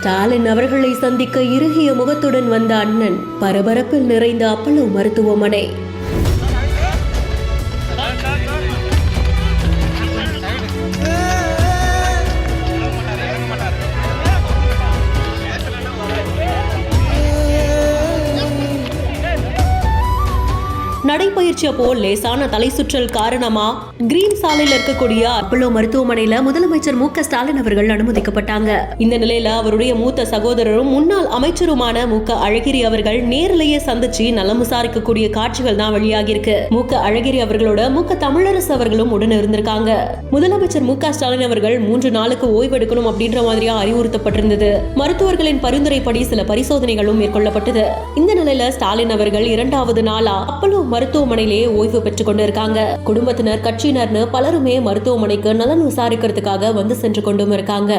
ஸ்டாலின் அவர்களை சந்திக்க இறுகிய முகத்துடன் வந்த அண்ணன், பரபரப்பில் நிறைந்த அப்பல்லோ மருத்துவமனை. நடைபயிற்சி அப்போ லேசான தலை சுற்றல் காரணமா கிரீன் சாலையில் இருக்கக்கூடிய அப்பல்லோ மருத்துவமனையில முதலமைச்சர் மு.க. ஸ்டாலின் அவர்கள் அனுமதிக்கப்பட்டாங்க. இந்த நிலையில அவருடைய மூத்த சகோதரரும் முன்னாள் அமைச்சருமான மு.க. அழகிரி அவர்கள் நேரிலேயே சந்திச்சு நலம் விசாரிக்கக்கூடிய காட்சிகள் தான் வெளியாகி இருக்கு. மு.க. அழகிரி அவர்களோட மு.க. தமிழரசு அவர்களும் உடன் இருந்திருக்காங்க. முதலமைச்சர் மு.க. ஸ்டாலின் அவர்கள் 3 நாளுக்கு ஓய்வெடுக்கணும் அப்படின்ற மாதிரியா அறிவுறுத்தப்பட்டிருந்தது. மருத்துவர்களின் பரிந்துரைப்படி சில பரிசோதனைகளும் மேற்கொள்ளப்பட்டது. இந்த நிலையில ஸ்டாலின் அவர்கள் 2வது நாளா அப்பல்லோ மருத்துவமனையிலேயே ஓய்வு பெற்றுக் கொண்டிருக்காங்க. குடும்பத்தினர், கட்சியினர்னு பலருமே மருத்துவமனைக்கு நலன் விசாரிக்கிறதுக்காக வந்து சென்று கொண்டும் இருக்காங்க.